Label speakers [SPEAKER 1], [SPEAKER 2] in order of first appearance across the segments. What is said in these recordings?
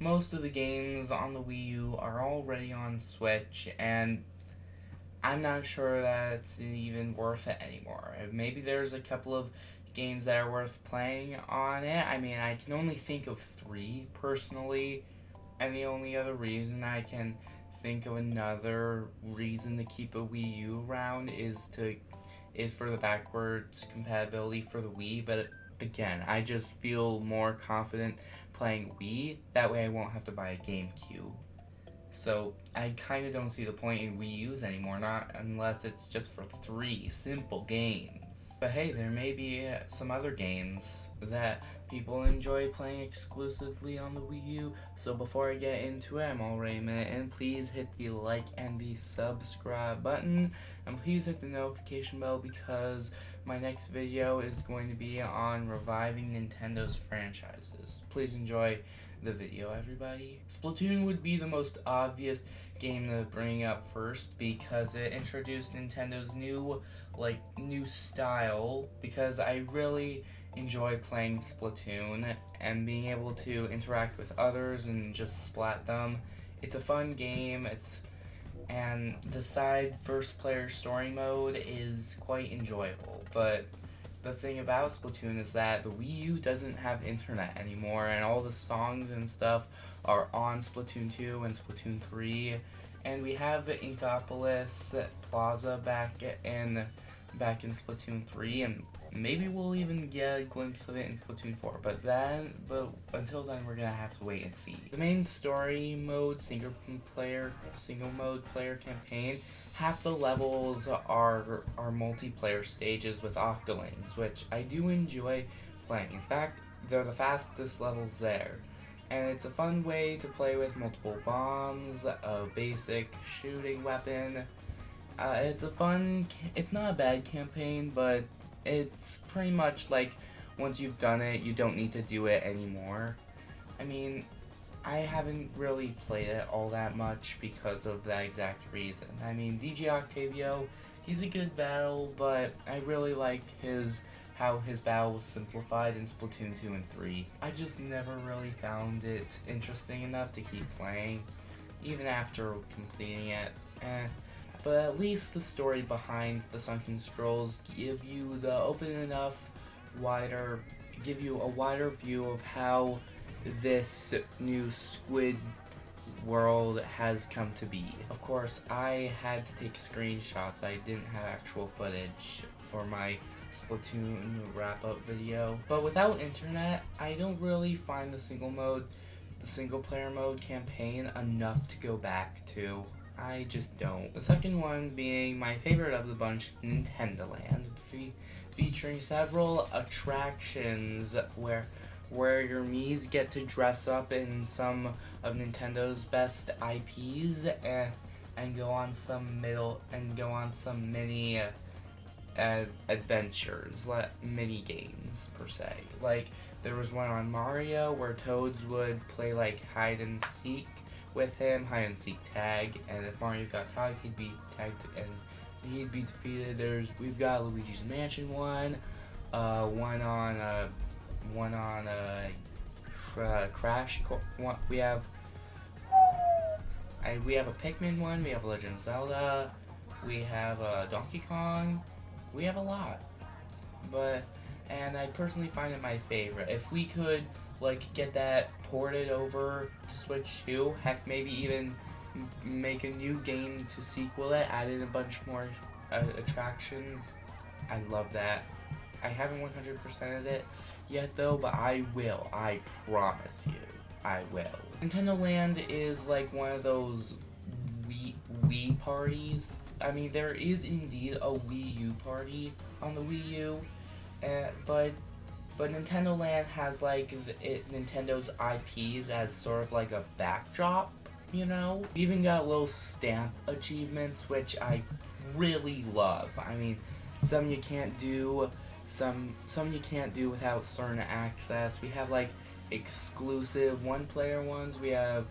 [SPEAKER 1] most of the games on the Wii U are already on Switch, and I'm not sure that it's even worth it anymore. Maybe there's a couple of games that are worth playing on it. I mean, I can only think of 3 personally, and the only other reason I can think of another reason to keep a Wii U around is for the backwards compatibility for the Wii, but again, I just feel more confident playing Wii. That way I won't have to buy a GameCube. So I kind of don't see the point in Wii U's anymore, not unless it's just for 3 simple games. But hey, there may be some other games that people enjoy playing exclusively on the Wii U. So before I get into it, I'm already a minute in. Please hit the like and the subscribe button, and please hit the notification bell because my next video is going to be on reviving Nintendo's franchises. Please enjoy the video, everybody. Splatoon would be the most obvious game to bring up first because it introduced Nintendo's new style, because I really enjoy playing Splatoon and being able to interact with others and just splat them. It's a fun game, and the side first player story mode is quite enjoyable, but the thing about Splatoon is that the Wii U doesn't have internet anymore, and all the songs and stuff are on Splatoon 2 and Splatoon 3, and we have Inkopolis Plaza back in Splatoon 3, and maybe we'll even get a glimpse of it in Splatoon 4, but until then we're gonna have to wait and see. The main story mode, single mode player campaign, half the levels are multiplayer stages with Octolings, which I do enjoy playing. In fact, they're the fastest levels there. And it's a fun way to play with multiple bombs, a basic shooting weapon. It's not a bad campaign, but it's pretty much like once you've done it, you don't need to do it anymore. I mean, I haven't really played it all that much because of that exact reason. I mean, DJ Octavio, he's a good battle, but I really like how his battle was simplified in Splatoon 2 and 3. I just never really found it interesting enough to keep playing, even after completing it. But at least the story behind the Sunken Scrolls give you a wider view of how this new Squid world has come to be. Of course, I had to take screenshots. I didn't have actual footage for my Splatoon wrap-up video. But without internet, I don't really find the single player mode campaign enough to go back to. I just don't. The second one being my favorite of the bunch, Nintendo Land, featuring several attractions where your Miis get to dress up in some of Nintendo's best IPs and go on some mini adventures, mini games per se. Like there was one on Mario where Toads would play like hide and seek with him, hide and seek tag, and if Mario got tagged, he'd be tagged and he'd be defeated. We've got Luigi's Mansion one on Crash. We have a Pikmin one. We have Legend of Zelda. We have Donkey Kong. We have a lot, and I personally find it my favorite. If we could get that ported over to Switch 2, heck, maybe even make a new game to sequel it, add in a bunch more attractions, I'd love that. I haven't 100%ed it yet though, but I will. I promise you, I will. Nintendo Land is like one of those Wii parties. I mean, there is indeed a Wii U party on the Wii U, but Nintendo Land has Nintendo's IPs as sort of like a backdrop, you know? We even got little stamp achievements, which I really love. I mean, some you can't do without certain access. We have exclusive one-player ones. We have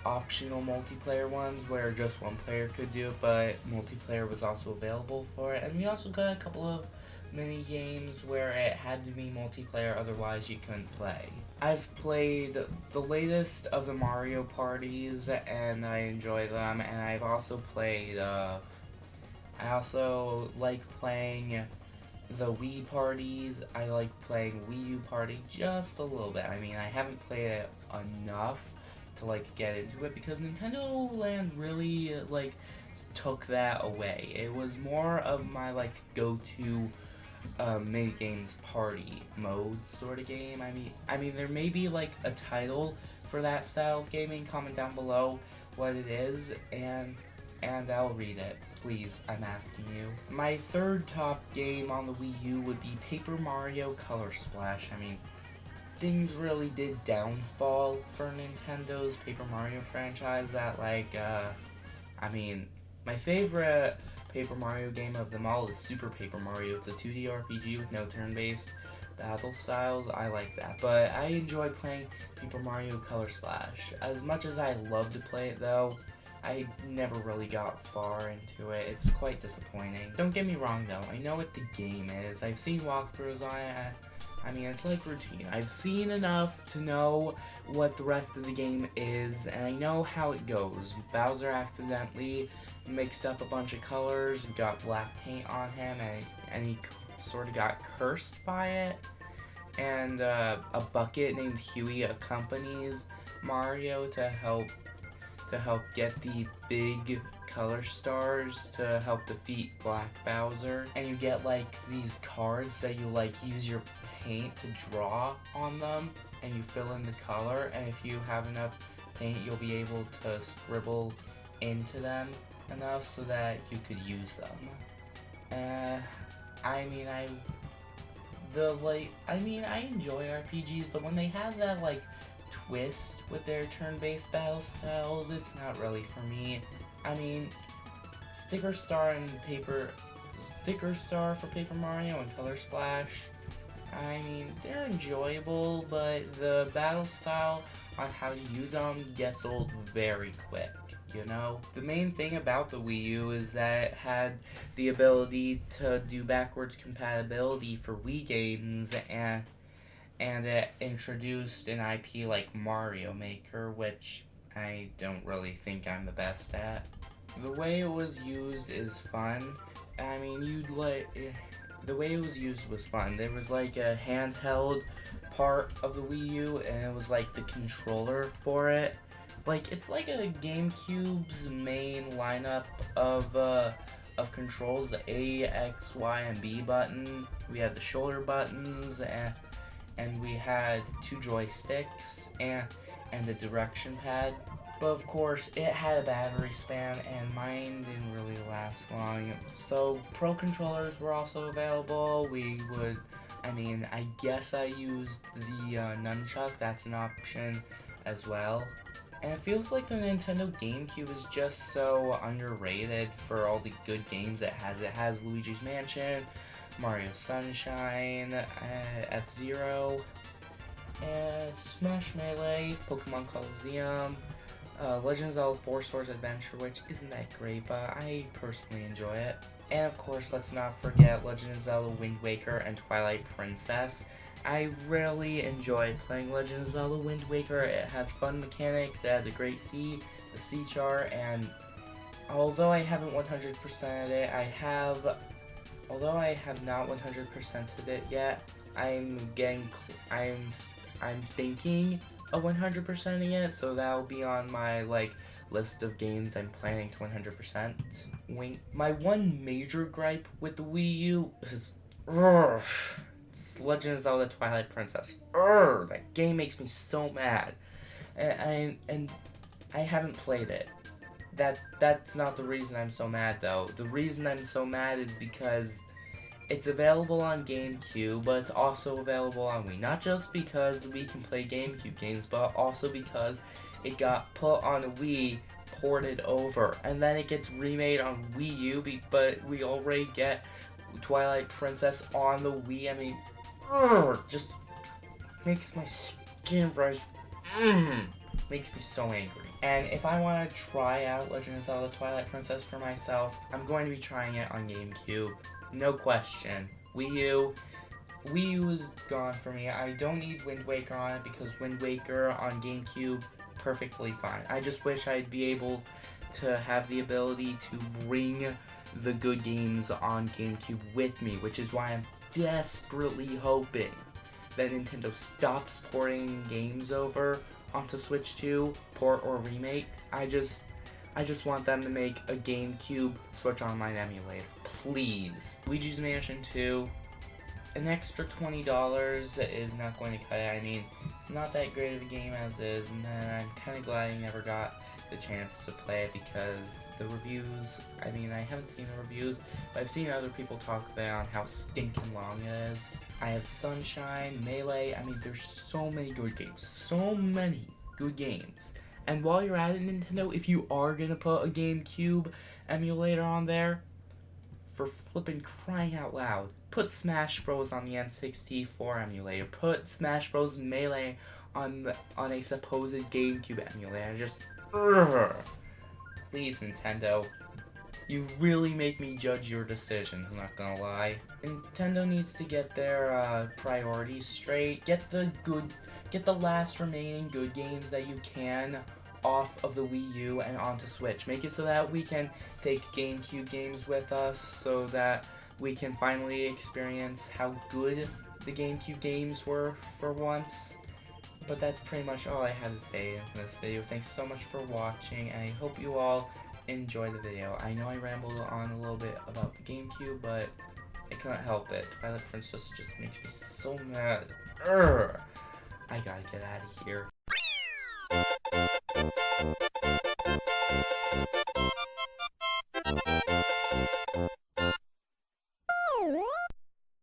[SPEAKER 1] optional multiplayer ones where just one player could do it, but multiplayer was also available for it. And we also got a couple of mini games where it had to be multiplayer, otherwise you couldn't play. I've played the latest of the Mario parties, and I enjoy them. And I've also played. I also like playing the Wii parties. I like playing Wii U party just a little bit. I mean, I haven't played it enough to like get into it because Nintendo Land really like took that away. It was more of my like go-to mini games party mode sort of game. I mean, there may be like a title for that style of gaming. Comment down below what it is, and I'll read it. Please, I'm asking you. My third top game on the Wii U would be Paper Mario Color Splash. I mean, things really did downfall for Nintendo's Paper Mario franchise. That I mean, my favorite Paper Mario game of them all is Super Paper Mario. It's a 2D RPG with no turn-based battle styles. I like that. But I enjoy playing Paper Mario Color Splash. As much as I love to play it though, I never really got far into it. It's quite disappointing. Don't get me wrong though, I know what the game is. I've seen walkthroughs on it. I mean, it's like routine. I've seen enough to know what the rest of the game is, and I know how it goes. Bowser accidentally mixed up a bunch of colors, got black paint on him, and he sort of got cursed by it. And a bucket named Huey accompanies Mario to help get the big color stars to help defeat Black Bowser. And you get like these cards that you like use your paint to draw on them, and you fill in the color, and if you have enough paint you'll be able to scribble into them enough so that you could use them. I enjoy RPGs, but when they have that like twist with their turn-based battle styles, it's not really for me. I mean, Sticker Star for Paper Mario and Color Splash, I mean, they're enjoyable, but the battle style on how to use them gets old very quick, you know? The main thing about the Wii U is that it had the ability to do backwards compatibility for Wii games, and it introduced an IP like Mario Maker, which I don't really think I'm the best at. The way it was used is fun. I mean, the way it was used was fun. There was like a handheld part of the Wii U, and it was like the controller for it. Like, it's like a GameCube's main lineup of controls, the A, X, Y, and B button. We had the shoulder buttons, and we had two joysticks and a direction pad. But of course, it had a battery span, and mine didn't really last long. So Pro controllers were also available. I guess I used the nunchuck. That's an option as well. And it feels like the Nintendo GameCube is just so underrated for all the good games it has. It has Luigi's Mansion, Mario Sunshine, F-Zero, Smash Melee, Pokemon Colosseum, Legend of Zelda 4 Swords Adventure, which isn't that great, but I personally enjoy it. And of course, let's not forget Legend of Zelda Wind Waker and Twilight Princess. I really enjoy playing Legend of Zelda Wind Waker. It has fun mechanics, it has a great C chart, and although I haven't 100%ed it, although I have not 100%ed it yet, I'm thinking of 100%ing it, so that'll be on my list of games I'm planning to 100%. My one major gripe with the Wii U is it's Legend of Zelda Twilight Princess. That game makes me so mad, and I haven't played it. That's not the reason I'm so mad though. The reason I'm so mad is because it's available on GameCube, but it's also available on Wii. Not just because the Wii can play GameCube games, but also because it got put on a Wii, ported over, and then it gets remade on Wii U, but we already get Twilight Princess on the Wii. I mean, just makes my skin rise. Makes me so angry. And if I want to try out Legend of Zelda Twilight Princess for myself, I'm going to be trying it on GameCube. No question. Wii U, Wii U is gone for me. I don't need Wind Waker on it because Wind Waker on GameCube, perfectly fine. I just wish I'd be able to have the ability to bring the good games on GameCube with me, which is why I'm desperately hoping that Nintendo stops porting games over onto Switch 2, port or remakes. I just want them to make a GameCube Switch Online emulator, please. Luigi's Mansion 2, an extra $20 is not going to cut it. I mean, it's not that great of a game as is, and then I'm kind of glad I never got the chance to play it because the reviews, I mean, I haven't seen the reviews, but I've seen other people talk about how stinking long it is. I have Sunshine, Melee, I mean, there's so many good games, so many good games. And while you're at it, Nintendo, if you are gonna put a GameCube emulator on there, for flipping crying out loud, put Smash Bros on the N64 emulator, put Smash Bros Melee on a supposed GameCube emulator. Just please, Nintendo. You really make me judge your decisions, not gonna lie. Nintendo needs to get their priorities straight. Get the last remaining good games that you can off of the Wii U and onto Switch. Make it so that we can take GameCube games with us, so that we can finally experience how good the GameCube games were for once. But that's pretty much all I have to say in this video. Thanks so much for watching, and I hope you all enjoy the video. I know I rambled on a little bit about the GameCube, but I couldn't help it. Twilight Princess just makes me so mad. Urgh. I gotta get out of here.